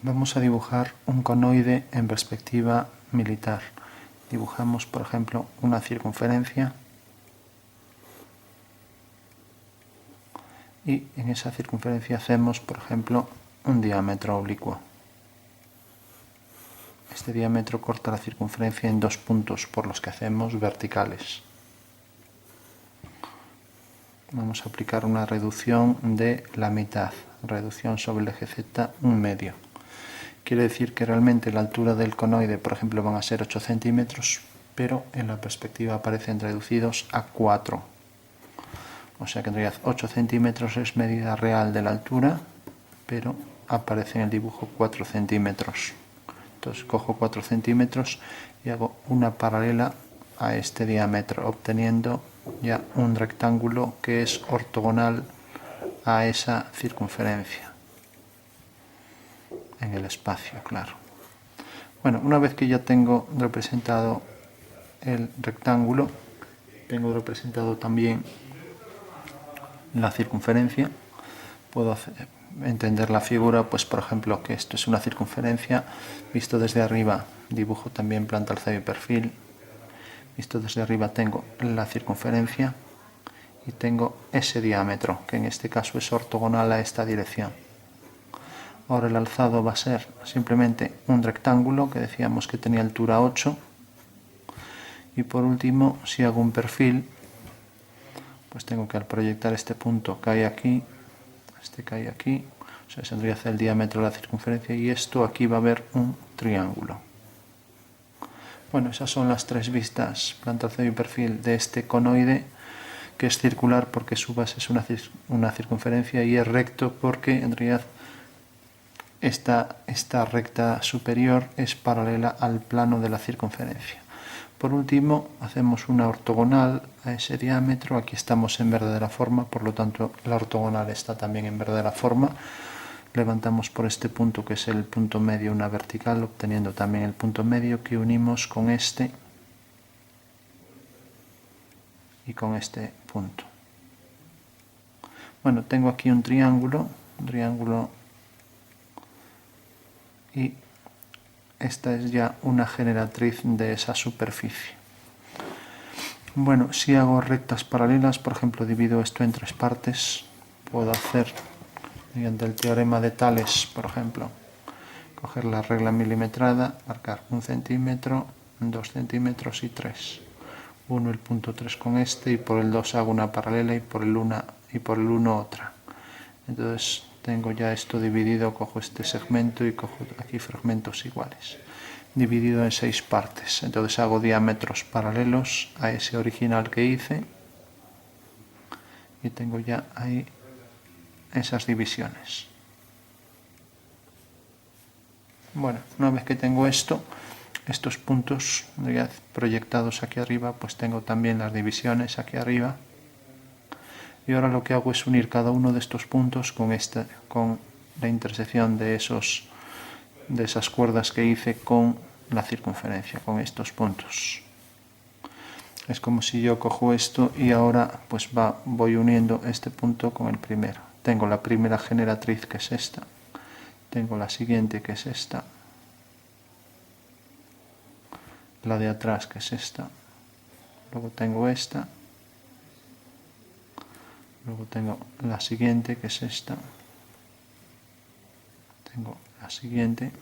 Vamos a dibujar un conoide en perspectiva militar. Dibujamos, por ejemplo, una circunferencia y en esa circunferencia hacemos, por ejemplo, un diámetro oblicuo. Este diámetro corta la circunferencia en dos puntos por los que hacemos verticales. Vamos a aplicar una reducción de la mitad, reducción sobre el eje Z 1/2. Quiere decir que realmente la altura del conoide, por ejemplo, van a ser 8 centímetros, pero en la perspectiva aparecen reducidos a 4. O sea que en realidad 8 centímetros es medida real de la altura, pero aparece en el dibujo 4 centímetros. Entonces cojo 4 centímetros y hago una paralela a este diámetro, obteniendo ya un rectángulo que es ortogonal a esa circunferencia en el espacio, claro. Bueno, una vez que ya tengo representado el rectángulo, tengo representado también la circunferencia, puedo entender la figura, pues por ejemplo que esto es una circunferencia, visto desde arriba dibujo también planta, alzado y perfil, visto desde arriba tengo la circunferencia y tengo ese diámetro, que en este caso es ortogonal a esta dirección. Ahora el alzado va a ser simplemente un rectángulo que decíamos que tenía altura 8. Y por último, si hago un perfil, pues tengo que al proyectar este punto cae aquí, este cae aquí, o sea, se tendría que hacer el diámetro de la circunferencia y esto aquí va a haber un triángulo. Bueno, esas son las tres vistas, planta, alzado y perfil de este conoide, que es circular porque su base es una circunferencia y es recto porque en realidad esta recta superior es paralela al plano de la circunferencia. Por último, hacemos una ortogonal a ese diámetro. Aquí estamos en verdadera forma, por lo tanto la ortogonal está también en verdadera forma. Levantamos por este punto, que es el punto medio, una vertical, obteniendo también el punto medio que unimos con este y con este punto. Bueno, tengo aquí un triángulo y esta es ya una generatriz de esa superficie. Bueno, si hago rectas paralelas, por ejemplo, divido esto en tres partes, puedo hacer, mediante el teorema de Tales, por ejemplo, coger la regla milimetrada, marcar 1 centímetro, 2 centímetros y 3. Uno el punto 3 con este y por el 2 hago una paralela y por el 1 otra. Entonces tengo ya esto dividido, cojo este segmento y cojo aquí fragmentos iguales, dividido en 6 partes. Entonces hago diámetros paralelos a ese original que hice y tengo ya ahí esas divisiones. Bueno, una vez que tengo esto, estos puntos ya proyectados aquí arriba, pues tengo también las divisiones aquí arriba. Y ahora lo que hago es unir cada uno de estos puntos con la intersección de esas cuerdas que hice con la circunferencia, con estos puntos. Es como si yo cojo esto y ahora pues voy uniendo este punto con el primero. Tengo la primera generatriz, que es esta. Tengo la siguiente, que es esta. La de atrás, que es esta. Luego tengo esta. Luego tengo la siguiente, que es esta. Tengo la siguiente.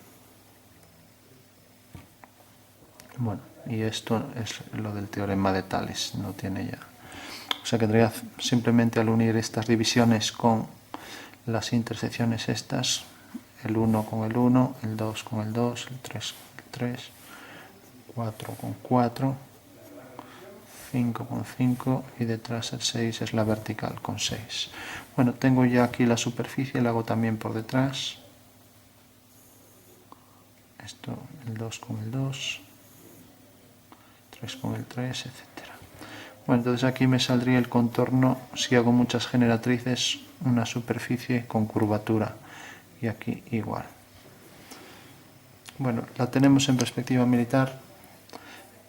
Bueno, y esto es lo del teorema de Tales, no tiene ya. O sea que en realidad simplemente al unir estas divisiones con las intersecciones estas, el 1 con el 1, el 2 con el 2, el 3 con el 3, 4 con 4, 5 con 5 y detrás el 6 es la vertical con 6. Bueno, tengo ya aquí la superficie, la hago también por detrás. Esto, el 2 con el 2, 3 con el 3, etc. Bueno, entonces aquí me saldría el contorno, si hago muchas generatrices, una superficie con curvatura. Y aquí igual. Bueno, la tenemos en perspectiva militar.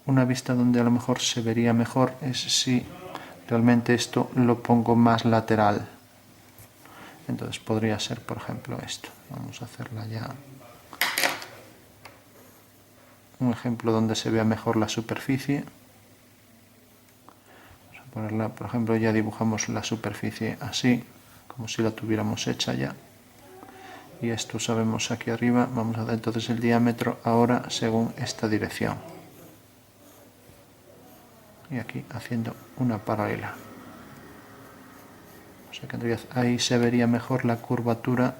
Una vista donde a lo mejor se vería mejor es si realmente esto lo pongo más lateral. Entonces podría ser, por ejemplo, esto. Vamos a hacerla ya un ejemplo donde se vea mejor la superficie. Vamos a ponerla, por ejemplo, ya dibujamos la superficie así, como si la tuviéramos hecha ya. Y esto sabemos aquí arriba. Vamos a hacer entonces el diámetro ahora según esta dirección. Y aquí haciendo una paralela. O sea que en realidad ahí se vería mejor la curvatura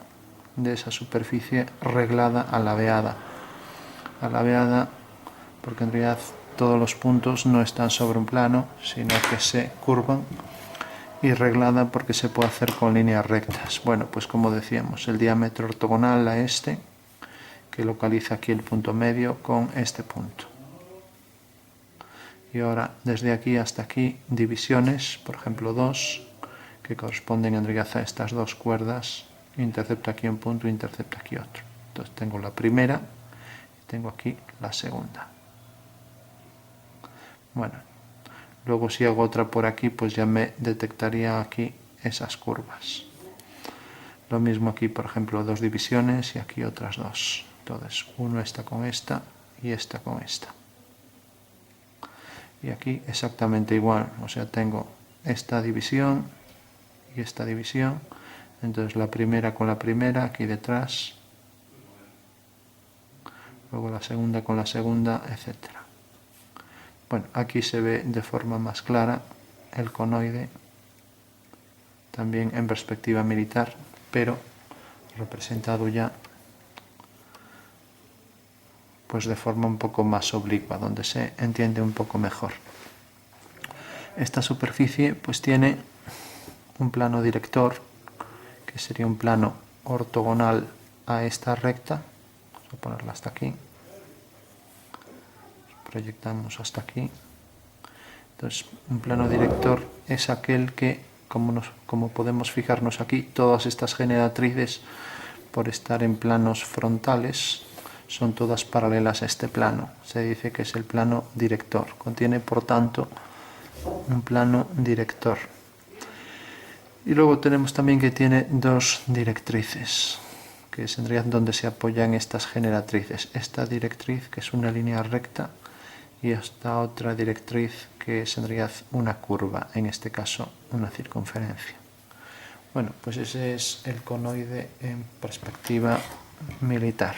de esa superficie reglada a la veada. A la veada, porque en realidad todos los puntos no están sobre un plano, sino que se curvan, y reglada porque se puede hacer con líneas rectas. Bueno, pues como decíamos, el diámetro ortogonal a este, que localiza aquí el punto medio con este punto. Y ahora desde aquí hasta aquí divisiones, por ejemplo 2, que corresponden en realidad a estas dos cuerdas. Intercepta aquí un punto, intercepta aquí otro. Entonces tengo la primera y tengo aquí la segunda. Bueno, luego si hago otra por aquí, pues ya me detectaría aquí esas curvas. Lo mismo aquí, por ejemplo, dos divisiones y aquí otras dos. Entonces, uno está con esta y esta con esta. Y aquí exactamente igual, o sea, tengo esta división y esta división. Entonces la primera con la primera aquí detrás, luego la segunda con la segunda, etcétera. Bueno, aquí se ve de forma más clara el conoide, también en perspectiva militar, pero representado ya pues de forma un poco más oblicua, donde se entiende un poco mejor. Esta superficie pues tiene un plano director, que sería un plano ortogonal a esta recta. Vamos a ponerla hasta aquí. Proyectamos hasta aquí. Entonces, un plano director es aquel que, como podemos fijarnos aquí, todas estas generatrices, por estar en planos frontales, son todas paralelas a este plano. Se dice que es el plano director. Contiene, por tanto, un plano director. Y luego tenemos también que tiene dos directrices, que es en realidad donde se apoyan estas generatrices. Esta directriz, que es una línea recta, y esta otra directriz, que es en realidad una curva, en este caso una circunferencia. Bueno, pues ese es el conoide en perspectiva militar.